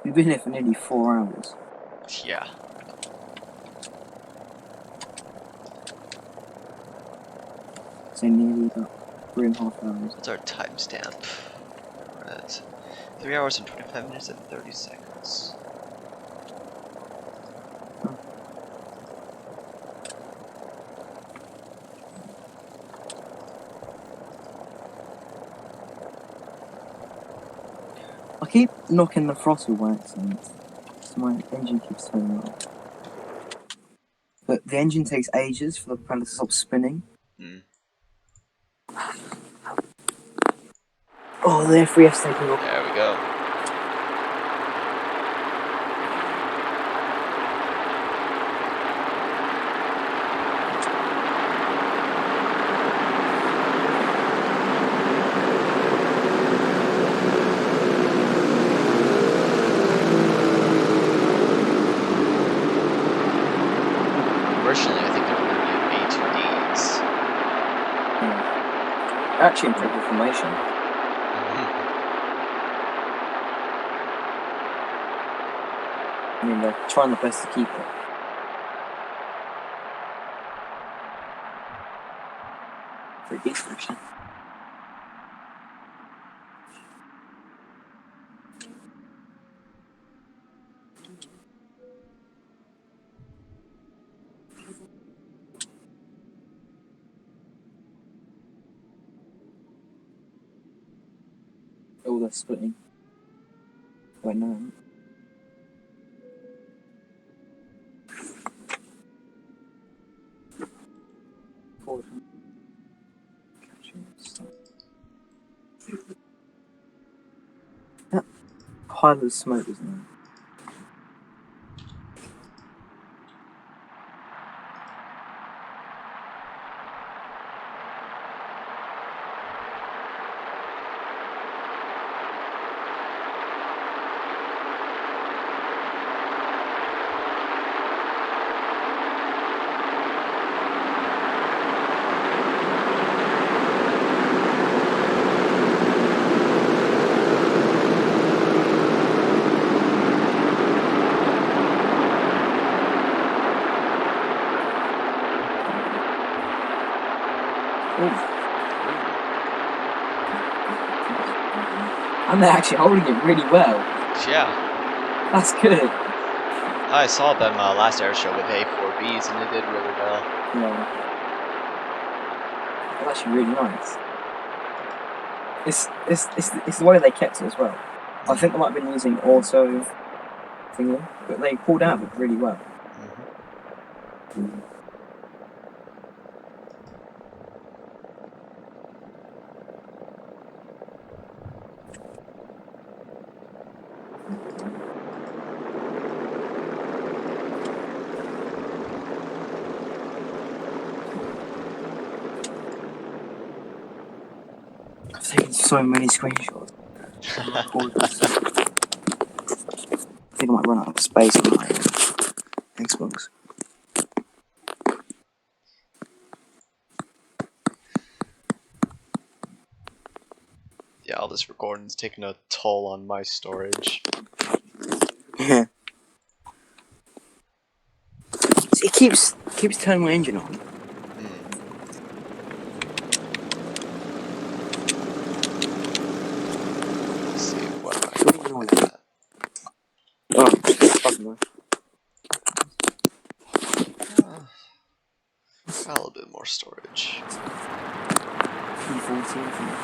We've been here for nearly 4 hours. Yeah. So nearly about 3.5 hours. What's our timestamp? We're at 3 hours and 25 minutes and 30 seconds. I keep knocking the throttle by accident, so my engine keeps turning off. But the engine takes ages for the propeller to stop spinning. Oh, the F3F's taking off. There we go. Originally, I think they were going to be A2Ds. Actually in triple formation. I mean, they're trying their best to keep it. For a beast action. Oh, they're splitting. Right now. Forward. That pile of smoke, isn't it? And they're actually holding it really well. Yeah. That's good. I saw them last airshow with A4Bs and they did really well. Yeah. That's actually really nice. It's the way they kept it as well. I think they might have been using auto thingy, but they pulled out of it really well. I've taken so many screenshots. Record this. I think I might run out of space on my Xbox. Yeah, all this recording's taking a toll on my storage. Yeah. It keeps turning my engine on. Let's see what I What do you can know with that? that. Oh, it's fucking nice. Got a little bit more storage. P14 things.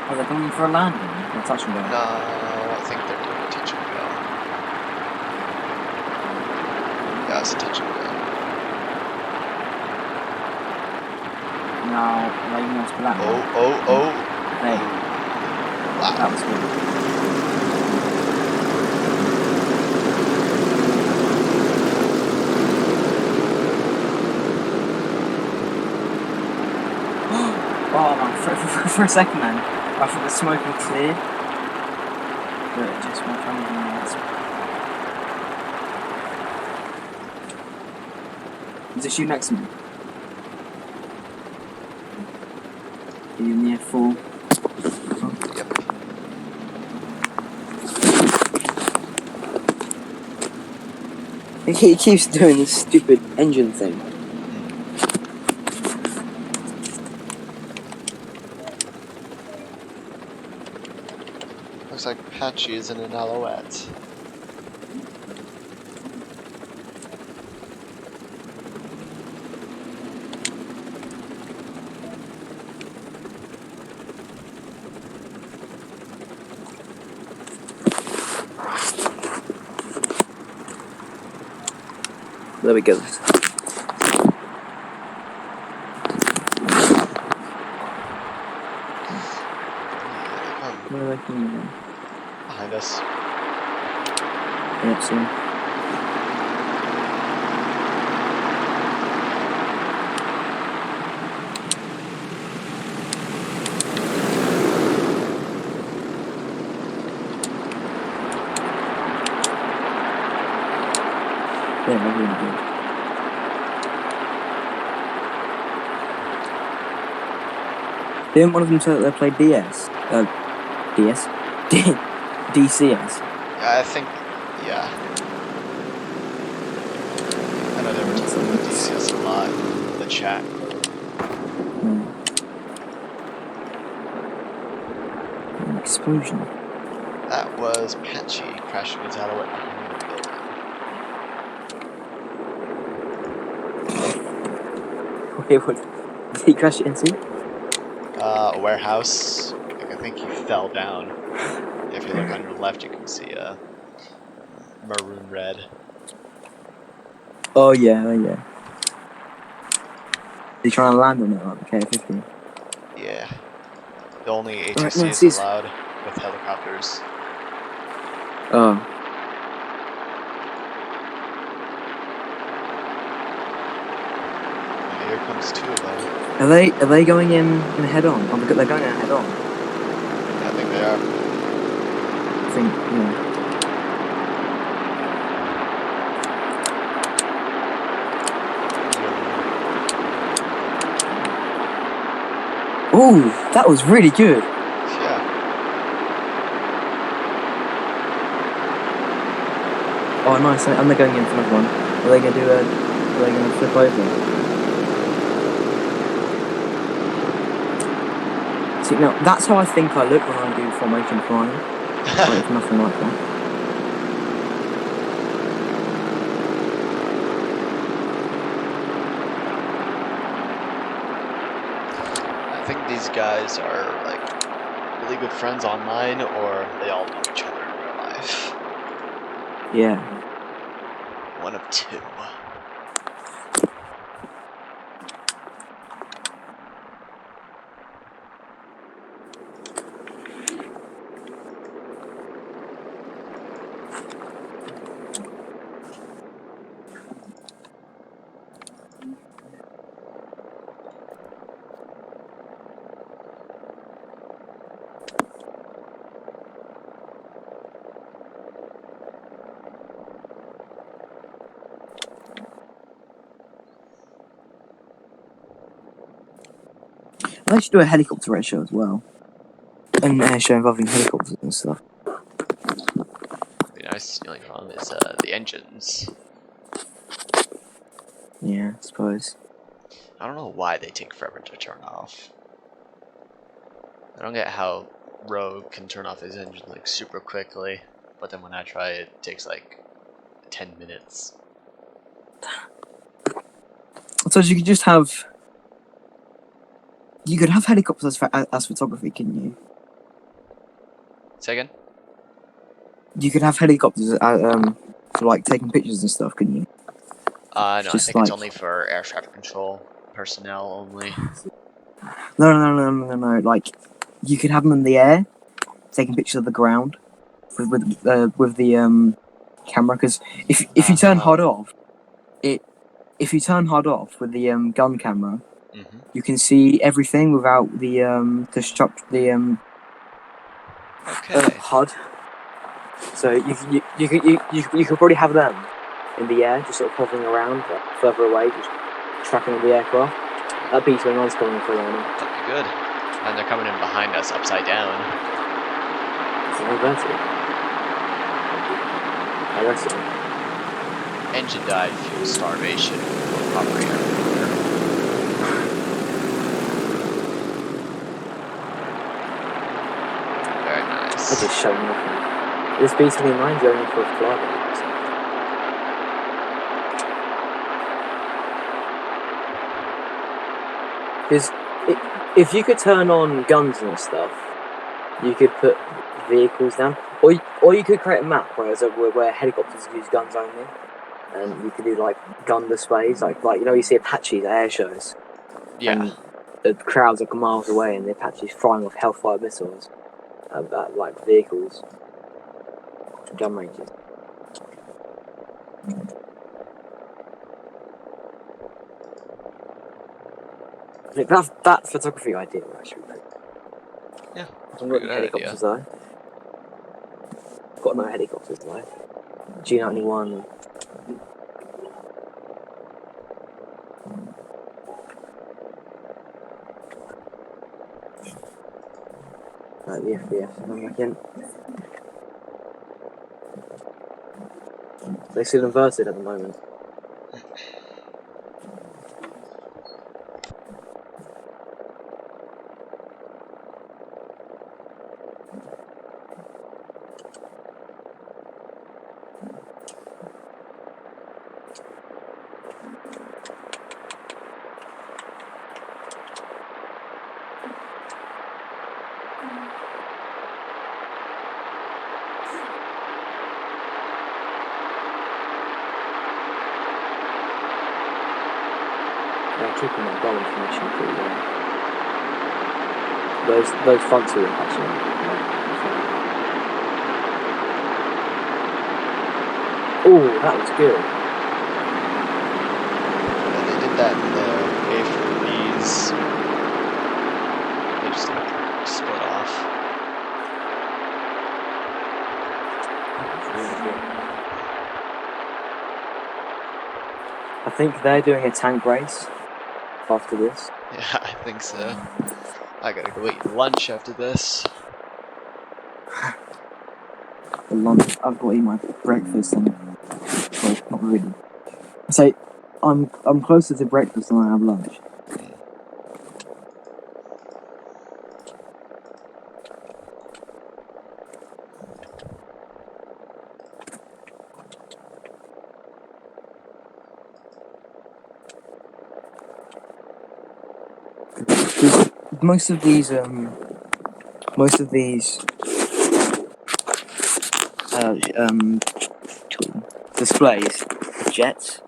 Oh, they're coming for a landing. They're touching down. No, I think they're doing a touch and go. Yeah, it's a touch and go. Now, they want to land. Oh. Hey, Wow. that was good. Oh man, for a second man, I thought the smoke was clear, but it just went from the There's a shoe next to me. Are you near full? Yep. He keeps doing this stupid engine thing. Looks like Patchy is in an Alouette. There we go. Where are they coming from? Behind us. Yep, see. Yeah, they're really good. Didn't one of them say that they played DS? DS? DCS? I think, yeah. I know they were talking about DCS a lot in the chat. An explosion. That was Patchy crashing his Alouette behind the building. Wait, what? Did he crash it into? A warehouse. I think he fell down. If you look on your left, you can see a maroon red. Oh yeah, yeah. He's trying to land on it like the K-50. Yeah. The only ATC Right, no, is see, allowed with helicopters. Oh. And here comes two of them. Are they going in head on? Oh, they're going in head on. Yeah, I think they are. I think, yeah. Ooh, that was really good. Yeah. Oh, nice. And they're going in for another one. Are they going to Are they going to flip over? See, now that's how I think I look when I do formation flying. Like, it's nothing like that. I think these guys are like really good friends online, or they all know each other in real life. Yeah. One of two. They should do a helicopter airshow as well. An airshow involving helicopters and stuff. Be nice. The only problem is the engines. Yeah, I suppose. I don't know why they take forever to turn off. I don't get how Rogue can turn off his engine like super quickly, but then when I try it takes like 10 minutes. So you could just have... You could have helicopters as photography, couldn't you? Say again? You could have helicopters for like taking pictures and stuff, couldn't you? No, I Just think like... it's only for air traffic control personnel only. No. Like, you could have them in the air, taking pictures of the ground with the camera. Because if you turn hard off, if you turn hard off with the gun camera, you can see everything without the HUD. So you could probably have them in the air, just sort of hovering around, like, further away, just tracking the aircraft. That B-29's coming through on them. That'd be good. And they're coming in behind us, upside down. I reckon. Engine died, fuel starvation, operator. Very nice. I just showing nothing. This B-29's only for a flight. Because if you could turn on guns and stuff, you could put vehicles down, or you could create a map where helicopters use guns only, and you could do like gun displays, like you see Apaches at air shows. Yeah. And the crowds are miles away, and the Apaches flying off Hellfire missiles at like vehicles, gun ranges. I think that photography idea would actually be pretty. Yeah. I've got no helicopters though. Got no helicopters though. G91. Like the FPS, I'm reckon. They still inverted at the moment. They're keeping that goal information pretty well. Those front two actually. Oh, that was good. Yeah, they did that in the A4Bs. They just like split off. I think they're doing a tank race after this. Yeah, I think so. I gotta go eat lunch after this. For lunch, I've got to eat my breakfast and well, not really. So I'm closer to breakfast than I have lunch. Most of these displays are jets.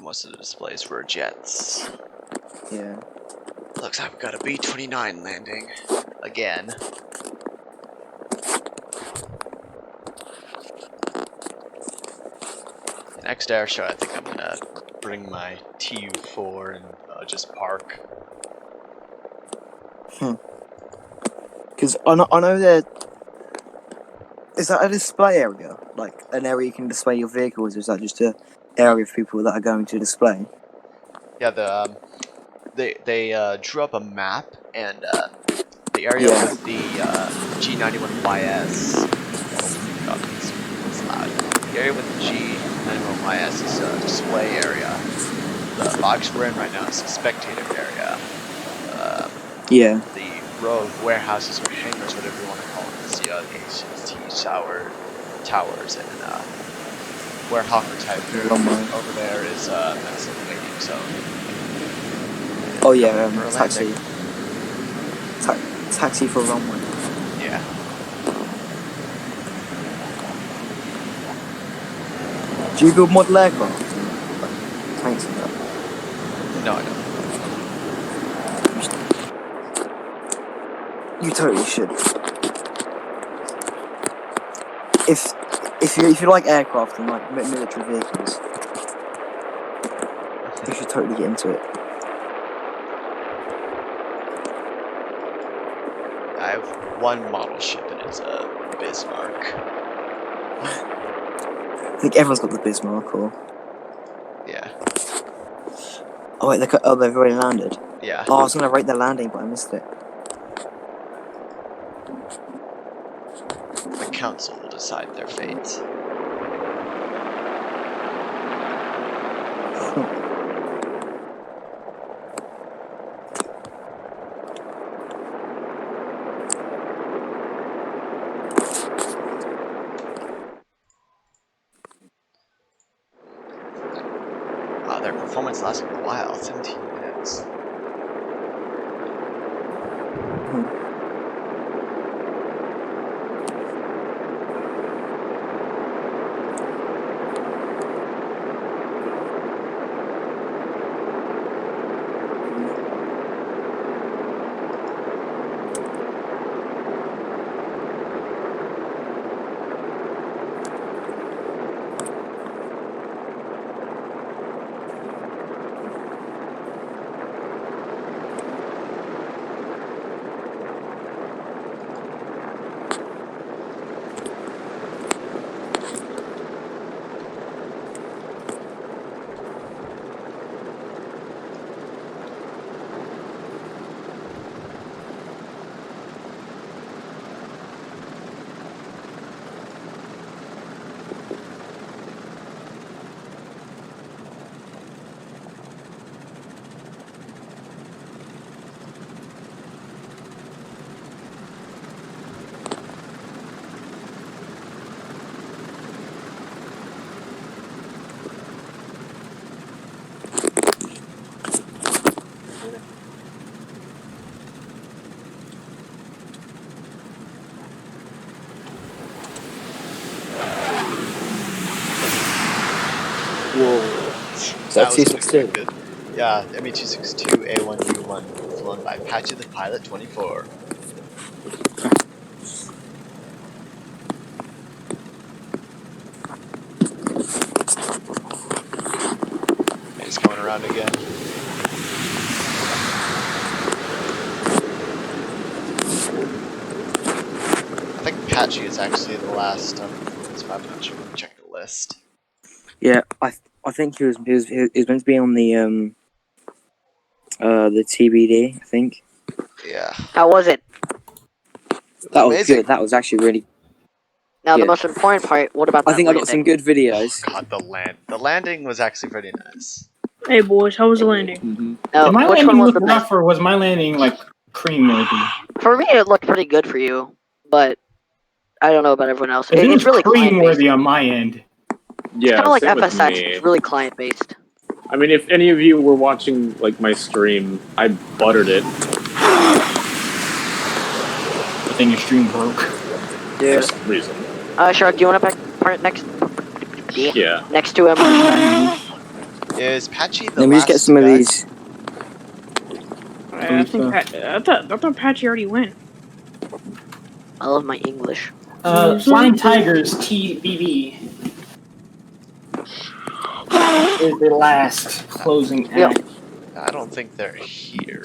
Most of the displays were jets. Yeah. Looks like we've got a B-29 landing. Again. Next air show, I think I'm gonna bring my TU-4 and just park. Because I know there. Is that a display area? Like an area you can display your vehicles, or is that just an area for people that are going to display? Yeah, they drew up a map, and the area Yeah. with the G91YS. Oh god, it's loud. The area with the G91YS is a display area. The box we're in right now is a spectator area. Yeah. The row of warehouses or hangars, whatever you want to call them, is the HT towers, and Warehawker type over there is massive waiting zone. Oh yeah, For a taxi. landing. Taxi for runway. Yeah. Do you build model aircraft? Like tanks and that? No, I don't. You totally should. If you like aircraft and like military vehicles, you should totally get into it. I have one model ship, and it's a Bismarck. I think everyone's got the Bismarck, or Yeah. oh wait, they've already landed. Yeah. Oh, I was gonna rate their landing, but I missed it. The council will decide their fate. Their performance lasted a while, 17 minutes. That was unexpected. Yeah, ME262 A1U1 flown by Patchy the Pilot 24. He's coming around again. I think Patchy is actually the last performance, but I'm not sure. Check the list. Yeah, I think he was meant to be on the TBD. I think. Yeah. How was it? That was amazing. good. That was actually really. Now good. the most important part. What about? I think I got some good videos. Oh god, the landing was actually pretty nice. Hey boys, how was the landing? Mm-hmm. No, my which landing one was look the rough, best? or was my landing like cream worthy? For me, it looked pretty good for you, but I don't know about everyone else. It It's was really cream client-based. worthy on my end. Yeah, It's kind of like same with FSX. me. It's really client-based. I mean, if any of you were watching like my stream, I buttered it. I think your stream broke. Yeah. For some reason. Shark, do you want to part next? Yeah. Next to him. Is Patchy the Let me last just get some of guy? these. I think I thought Patchy already went. I love my English. Flying Tigers TBB is the last closing act. I don't think they're here.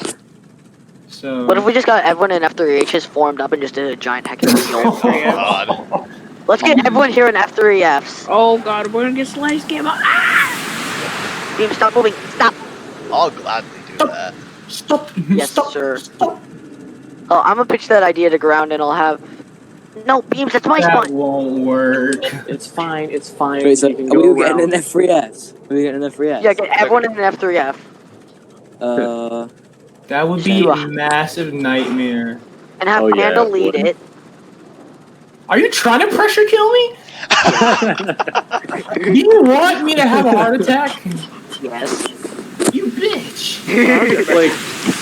So. What if we just got everyone in F3H's formed up and just did a giant heckin' Oh god. Let's get everyone here in F3Fs. Oh god, we're gonna get sliced. Game up. Beam, stop moving. Stop. I'll gladly do that. Stop. Yes, Stop. sir. Stop. Oh, I'm gonna pitch that idea to ground, and I'll have. No beams. That's my That spot. won't work. It's fine. It's fine. Wait, so You can are we go all getting an around. F3S? Are we getting an F3S? Yeah, get everyone in an F3F, That would be Sure. a massive nightmare. and have Oh, yeah, Panda it lead would. it. Are you trying to pressure kill me? Do you want me to have a heart attack? Yes. You bitch.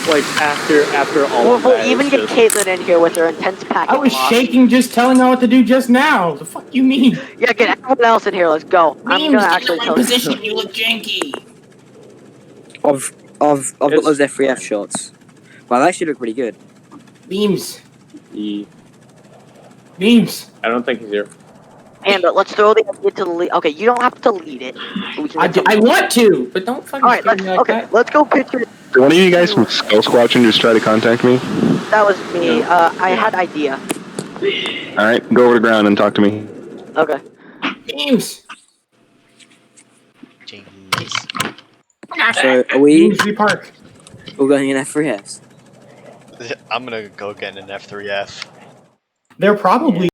like after all We'll, of we'll that, even it's get just- Caitlyn in here with her intense packet. I was lock. shaking just telling her what to do just now. The fuck you mean? Yeah, get everyone else in here. Let's go. I'm Memes, gonna get actually in my tell you. position. You look janky. I've got It's- those F3F shots. Wow, they actually look pretty good. Beams. He- Beams. I don't think he's here. Panda, let's throw the idea to the lead. Okay, you don't have to lead it. But we can I, get do, some- I want to, but don't fucking All right, scare let's me like that. let's go picture. Did one of you guys from Skull Squatching just try to contact me? That was me. No. I had idea. Alright, go over to ground and talk to me. Okay. Beams. Jeez. So are we Beams Park. all going in F3S? I'm gonna go get an F3F. They're probably